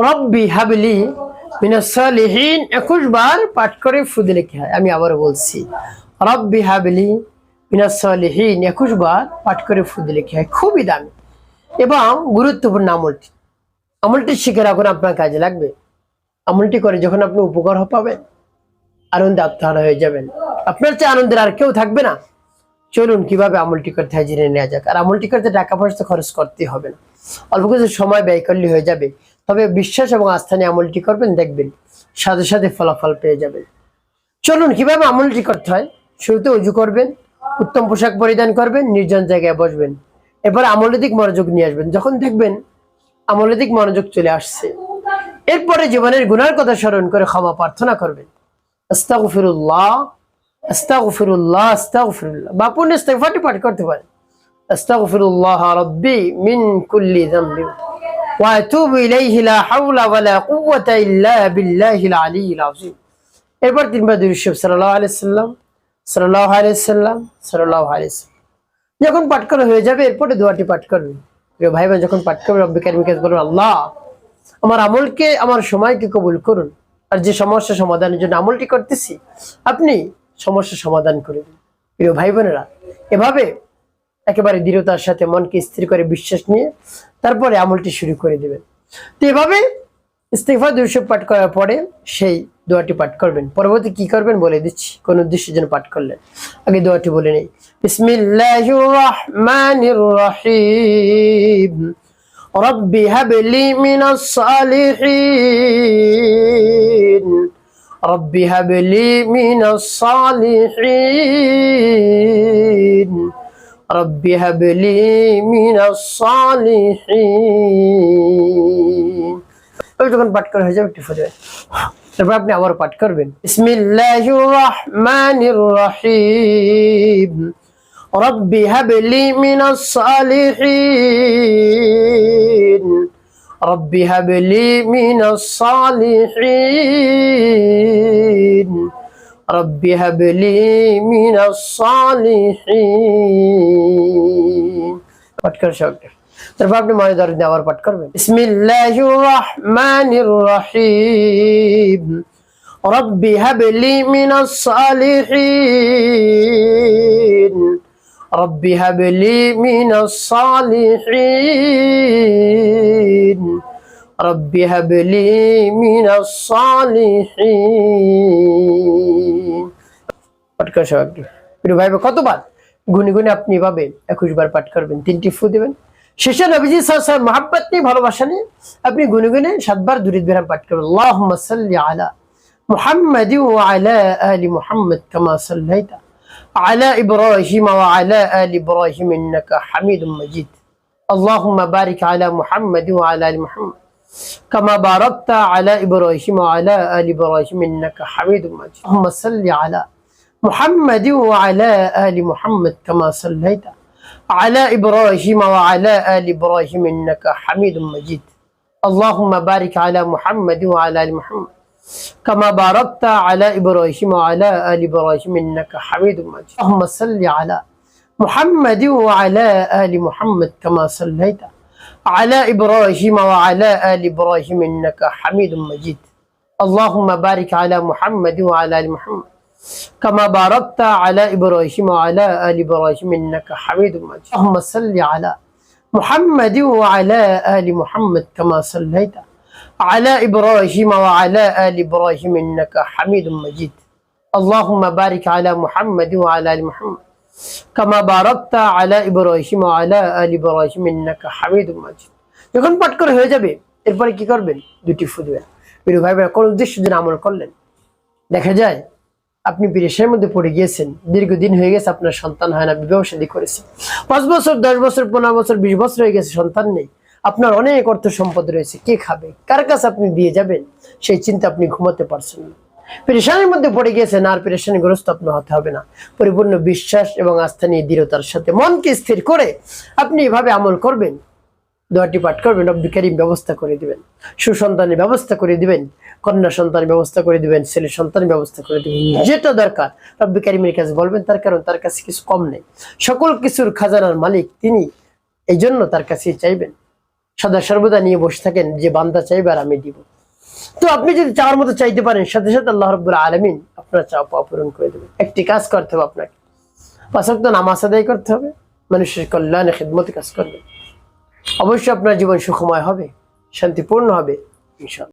রব্বি হাবলি মিনাস সালিহিন 21 বার পাঠ করে ফু দিলে কি হয়? আমি আবার বলছি, রব্বি হাবলি মিনাস সালিহিন 21 বার পাঠ করে ফু দিলে কি হয়? খুবই দামি এবং গুরুত্বপূর্ণ আমলটি। আমলটি শিখে রাখুন, আপনার কাজে লাগবে। আমলটি করে যখন আপনি উপকার পাবেন, আনন্দে আত্মহারা হয়ে যাবেন। আপনার চেয়ে আনন্দের আর কেউ থাকবে না। চলুন কিভাবে আমলটি করতে হয় জেনে নেওয়া যাক। আর আমলটি করতে টাকা পয়সা খরচ করতে হবে না, অল্প কিছু সময় ব্যয় করলে হয়ে যাবে। তবে বিশ্বাস এবং আস্থা নিয়ে আমলটি করবেন, দেখবেন সাথে সাথে ফলাফল পেয়ে যাবেন। চলুন কিভাবে আমলটি করতে হয়। শুরুতে উজু করবেন, উত্তম পোশাক পরিধান করবেন, নির্জন জায়গায় বসবেন। এরপর আমলের দিক মনোযোগ নিয়ে আসবেন। যখন দেখবেন আমলের দিক মনোযোগ চলে আসছে, এরপরে জীবনের গুনার কথা স্মরণ করে ক্ষমা প্রার্থনা করবেন। আস্তাগফিরুল্লাহ, আস্তাগফিরুল্লাহ, আস্তাগফিরুল্লাহ। বা পুণ্য ইস্তেগফারটি পাঠ করতে পারেন। আস্তাগফিরুল্লাহ রাব্বি মিন কুল্লি যামবি ওয়া আতুবু ইলাইহি লা হাওলা ওয়া লা কুওয়াতা ইল্লা বিল্লাহিল আলিয়্যিল আযীম। এরপর তিনবার দুরূদ শরীফ সাল্লাল্লাহু আলাইহি সাল্লাম, সাল্লাল্লাহু আলাইহি সাল্লাম, সাল্লাল্লাহু আলাইহি সাল্লাম। যখন পাঠ করা হয়ে যাবে, এরপরে দোয়াটি পাঠ করবেন। প্রিয় ভাই বোন, যখন পাঠ করবেন রব্বি কারীমের কাছে বলবেন, আল্লাহ আমার আমলকে, আমার সময়কে কবুল করুন। আর যে সমস্যা সমাধানের জন্য আমলটি করতেছি, আপনি সমস্যা সমাধান করে দিন। প্রিয় ভাই বোনেরা, এভাবে একেবারে দৃঢ়তার সাথে মনকে স্থির করে বিশ্বাস নিয়ে তারপরে আমলটি শুরু করে দিবেন। তো এভাবে ইস্তিগফার দুরূদ শরীফ পাঠ করার পরে সেই দোয়াটি পাঠ করবেন। পরবর্তী কি করবেন বলে দিচ্ছি, কোন উদ্দেশ্যের জন্য পাঠ করলেন। আগে দোয়াটি বলে নেই। বিসমিল্লাহির রাহমানির রাহিম। রব্বি হাবলি মিনাস সালিহিন, রব্বি হাবলি মিনাস সালিহিন, রব্বি হাবলি মিনাস সালিহিন। যখন পাঠ করা হয়ে যাবে একটু ফজর, তারপর আপনি আবার পাঠ করবেন। বিসমিল্লাহির রাহমানির রাহিম। রব্বি হাবলি মিনাস সালিহিন, রব্বি হাবলি মিনাস সালিহিন, রব্বি হাবলি মিনাস সালিহিন। পাঠ করা শেষ। তারপর আপনি মনে ধরে আবার পাঠ করবেন। বিসমিল্লাহির রাহমানির রাহিম। রব্বি হাবলি মিনাস সালিহিন, রব্বি হাবলি মিনাস সালিহিন, রব্বি হাবলি মিনাস সালিহিন। পাঠ করা শেষ। প্রিয় ভাই কতবার গুনে গুনে আপনি এভাবে 21 বার পাঠ করবেন, 3টি ফু দিবেন। শেষে নবীজি সাল্লাল্লাহু আলাইহি ওয়াসাল্লাম মহব্বত নিয়ে, ভালোবাসা নিয়ে আপনি গুনে গুনে 7 বার দুরূদ বিরাম পাঠ করবেন। আল্লাহুম্মা সাল্লি আলা মুহাম্মাদি ওয়া আলা আলি মুহাম্মাদ কামা সাল্লাইতা আলা ইব্রাহিম ওয়া আলা আলি ইব্রাহিম ইন্নাকা হামিদুম মাজিদ। আল্লাহুম্মা বারিক আলা মুহাম্মাদি ওয়া আলা আলি মুহাম্মাদ কামা বারাকতা আলা ইব্রাহিম ওয়া আলা আলি ইব্রাহিম ইন্নাকা হামিদুম মাজিদ। আল্লাহুম্মা সাল্লি আলা মুহাম্মাদি ওয়া আলা আলি মুহাম্মাদ কামা সাল্লাইতা على إبراهيم وعلى آل إبراهيم إنك حميد مجيد. اللهم بارك على محمد وعلى آل محمد كما باركت على إبراهيم وعلى آل إبراهيم إنك حميد مجيد. اللهم صل على محمد وعلى آل محمد كما صليت على إبراهيم وعلى آل إبراهيم إنك حميد مجيد. اللهم بارك على محمد وعلى آل محمد كما باركت على إبراهيم وعلى آل إبراهيم إنك حميد مجيد. اللهم صل على محمد وعلى آل محمد كما صليت على إبراهيم وعلى آل إبراهيم إنك حميد مجيد. اللهم بارك على محمد وعلى آل محمد كما باركت على إبراهيم وعلى آل إبراهيم إنك حميد مجيد. যখন পাঠ করে হয়ে যাবে, এরপরে কি করবেন? দুটি ফু দিবেন। প্রিয় ভাই কোন উদ্দেশ্যের জন্য আমল করলেন? দেখা যায় আপনি পেরেশানির মধ্যে পড়ে গিয়েছেন, দীর্ঘদিন হয়ে গেছে আপনার সন্তান হয় না, বিবাহ শাদী করেছেন, 5 বছর 10 বছর 15 বছর 20 বছর হয়ে গেছে, সন্তান নেই। আপনার অনেক অর্থ সম্পদ রয়েছে, কে খাবে, কার কাছে আপনি দিয়ে যাবেন, সেই চিন্তা আপনি ঘুমাতে পারছেন না। পেরেশানির মধ্যে পড়ে গিয়েছেন, আর পেরেশানিগ্রস্ত আপনার হতে হবে না। পরিপূর্ণ বিশ্বাস এবং আস্থা নিয়ে দৃঢ়তার সাথে মনকে স্থির করে আপনি এভাবে আমল করবেন, দোয়াটি পাঠ করবেন। রব্বি কারীম ব্যবস্থা করে দিবেন, সুসন্তানের ব্যবস্থা করে দিবেন, কন্যা সন্তানের ব্যবস্থা করে দিবেন, ছেলে সন্তানের ব্যবস্থা করে দিবেন। যেটা দরকার রব্বি কারীমের কাছে বলবেন, তার কারণ তার কাছে কিছু কম নেই। সকল কিছুর খাজানার মালিক তিনি, এই জন্য তার কাছেই চাইবেন। সদা সর্বদা নিয়ে বসে থাকেন যে বান্দা চাইবে আর আমি দিব। তো আপনি যদি চাওয়ার মতো চাইতে পারেন, সাথে সাথে আল্লাহ রাব্বুল আলামিন আপনার চাওয়া পাওয়া পূরণ করে দেবেন। একটি কাজ করতে হবে আপনাকে, 5 ওয়াক্ত নামাজ আদায় করতে হবে, মানুষের কল্যাণে খিদমতে কাজ করবেন। অবশ্যই আপনার জীবন সুখময় হবে, শান্তিপূর্ণ হবে ইনশাআল্লাহ।